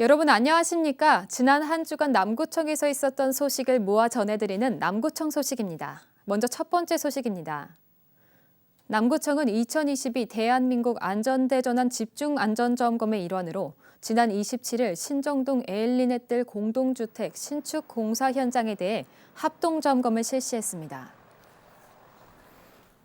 여러분 안녕하십니까? 지난 한 주간 남구청에서 있었던 소식을 모아 전해드리는 남구청 소식입니다. 먼저 첫 번째 소식입니다. 남구청은 2022 대한민국 안전대전환 집중안전점검의 일환으로 지난 27일 신정동 에일리넷들 공동주택 신축 공사 현장에 대해 합동점검을 실시했습니다.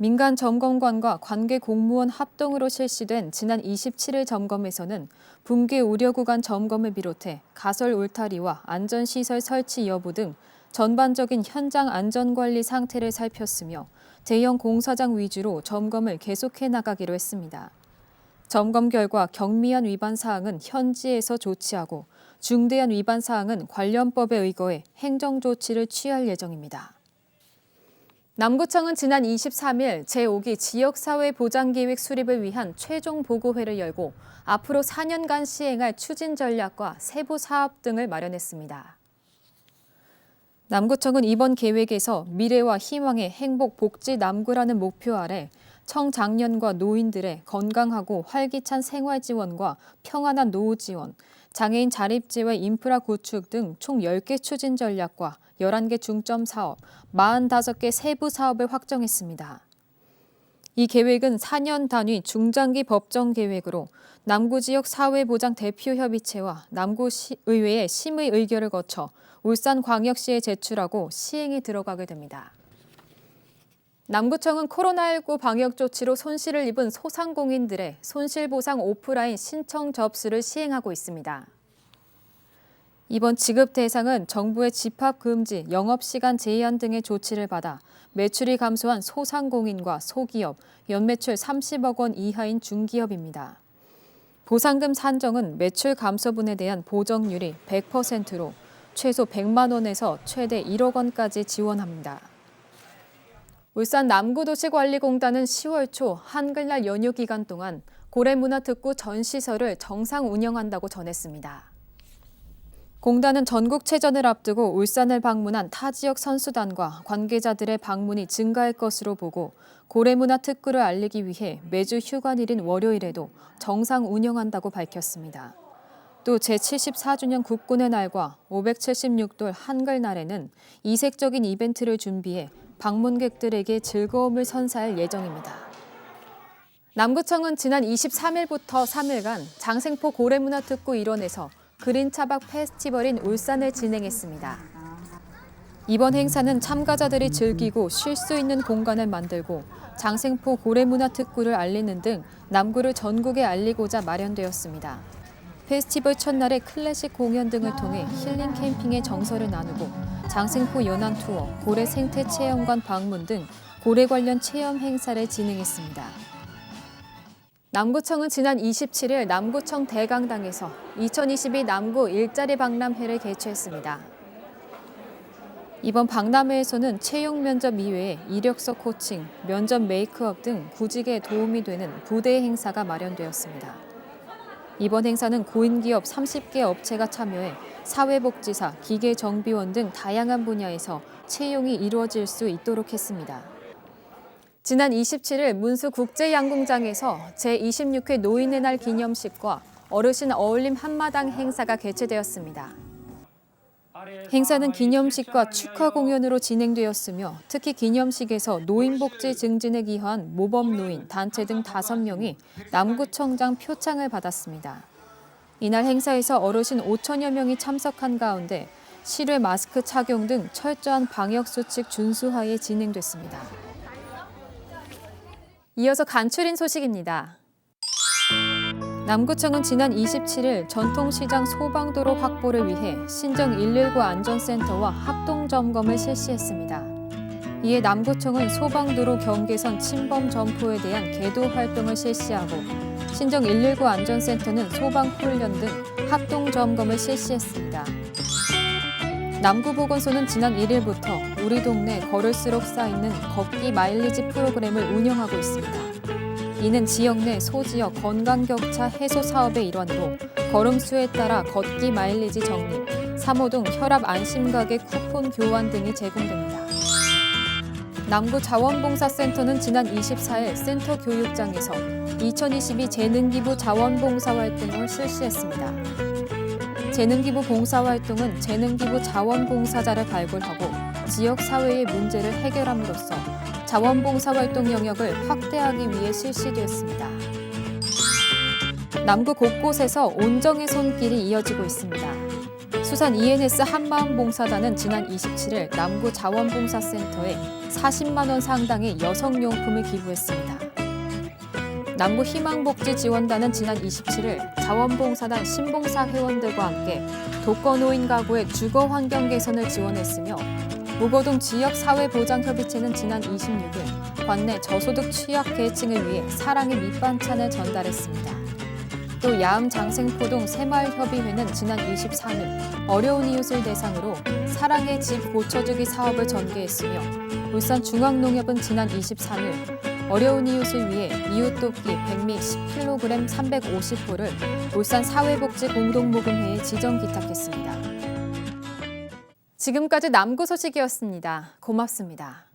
민간 점검관과 관계 공무원 합동으로 실시된 지난 27일 점검에서는 붕괴 우려 구간 점검을 비롯해 가설 울타리와 안전시설 설치 여부 등 전반적인 현장 안전관리 상태를 살폈으며 대형 공사장 위주로 점검을 계속해 나가기로 했습니다. 점검 결과 경미한 위반 사항은 현지에서 조치하고 중대한 위반 사항은 관련법에 의거해 행정조치를 취할 예정입니다. 남구청은 지난 23일 제5기 지역사회보장계획 수립을 위한 최종 보고회를 열고 앞으로 4년간 시행할 추진 전략과 세부 사업 등을 마련했습니다. 남구청은 이번 계획에서 미래와 희망의 행복 복지 남구라는 목표 아래 청장년과 노인들의 건강하고 활기찬 생활 지원과 평안한 노후 지원, 장애인 자립재활 인프라 구축 등 총 10개 추진 전략과 11개 중점 사업, 45개 세부 사업을 확정했습니다. 이 계획은 4년 단위 중장기 법정 계획으로 남구지역 사회보장 대표협의체와 남구의회의 심의 의결을 거쳐 울산광역시에 제출하고 시행에 들어가게 됩니다. 남구청은 코로나19 방역 조치로 손실을 입은 소상공인들의 손실보상 오프라인 신청 접수를 시행하고 있습니다. 이번 지급 대상은 정부의 집합 금지, 영업시간 제한 등의 조치를 받아 매출이 감소한 소상공인과 소기업, 연매출 30억 원 이하인 중기업입니다. 보상금 산정은 매출 감소분에 대한 보정률이 100%로 최소 100만 원에서 최대 1억 원까지 지원합니다. 울산 남구도시관리공단은 10월 초 한글날 연휴 기간 동안 고래문화특구 전시설을 정상 운영한다고 전했습니다. 공단은 전국체전을 앞두고 울산을 방문한 타 지역 선수단과 관계자들의 방문이 증가할 것으로 보고 고래문화특구를 알리기 위해 매주 휴관일인 월요일에도 정상 운영한다고 밝혔습니다. 또 제74주년 국군의 날과 576돌 한글날에는 이색적인 이벤트를 준비해 방문객들에게 즐거움을 선사할 예정입니다. 남구청은 지난 23일부터 3일간 장생포 고래문화특구 일원에서 그린차박 페스티벌인 울산을 진행했습니다. 이번 행사는 참가자들이 즐기고 쉴 수 있는 공간을 만들고 장생포 고래문화특구를 알리는 등 남구를 전국에 알리고자 마련되었습니다. 페스티벌 첫날에 클래식 공연 등을 통해 힐링 캠핑의 정서를 나누고 장생포 연안 투어, 고래 생태 체험관 방문 등 고래 관련 체험 행사를 진행했습니다. 남구청은 지난 27일 남구청 대강당에서 2022 남구 일자리 박람회를 개최했습니다. 이번 박람회에서는 채용 면접 이외에 이력서 코칭, 면접 메이크업 등 구직에 도움이 되는 부대 행사가 마련되었습니다. 이번 행사는 고인기업 30개 업체가 참여해 사회복지사, 기계정비원 등 다양한 분야에서 채용이 이루어질 수 있도록 했습니다. 지난 27일 문수국제양궁장에서 제26회 노인의 날 기념식과 어르신 어울림 한마당 행사가 개최되었습니다. 행사는 기념식과 축하 공연으로 진행되었으며 특히 기념식에서 노인복지 증진에 기여한 모범노인, 단체 등 5명이 남구청장 표창을 받았습니다. 이날 행사에서 어르신 5천여 명이 참석한 가운데 실외 마스크 착용 등 철저한 방역수칙 준수하에 진행됐습니다. 이어서 간추린 소식입니다. 남구청은 지난 27일 전통시장 소방도로 확보를 위해 신정 119 안전센터와 합동점검을 실시했습니다. 이에 남구청은 소방도로 경계선 침범 점포에 대한 계도 활동을 실시하고 신정 119 안전센터는 소방훈련 등 합동점검을 실시했습니다. 남구보건소는 지난 1일부터 우리 동네 걸을수록 쌓이는 걷기 마일리지 프로그램을 운영하고 있습니다. 이는 지역 내 소지역 건강격차 해소 사업의 일환으로 걸음수에 따라 걷기 마일리지 적립, 3호동 혈압 안심가게 쿠폰 교환 등이 제공됩니다. 남구자원봉사센터는 지난 24일 센터 교육장에서 2022 재능기부 자원봉사 활동을 실시했습니다. 재능기부 봉사활동은 재능기부 자원봉사자를 발굴하고 지역 사회의 문제를 해결함으로써 자원봉사활동 영역을 확대하기 위해 실시되었습니다. 남구 곳곳에서 온정의 손길이 이어지고 있습니다. 수산 ENS 한마음봉사단은 지난 27일 남구 자원봉사센터에 40만 원 상당의 여성용품을 기부했습니다. 남구 희망복지지원단은 지난 27일 자원봉사단 신봉사 회원들과 함께 독거노인 가구의 주거 환경 개선을 지원했으며 무거동 지역사회보장협의체는 지난 26일 관내 저소득 취약 계층을 위해 사랑의 밑반찬을 전달했습니다. 또 야암장생포동 새마을협의회는 지난 23일 어려운 이웃을 대상으로 사랑의 집 고쳐주기 사업을 전개했으며 울산중앙농협은 지난 23일 어려운 이웃을 위해 이웃돕기 백미 10kg 350호를 울산사회복지공동모금회에 지정 기탁했습니다. 지금까지 남구 소식이었습니다. 고맙습니다.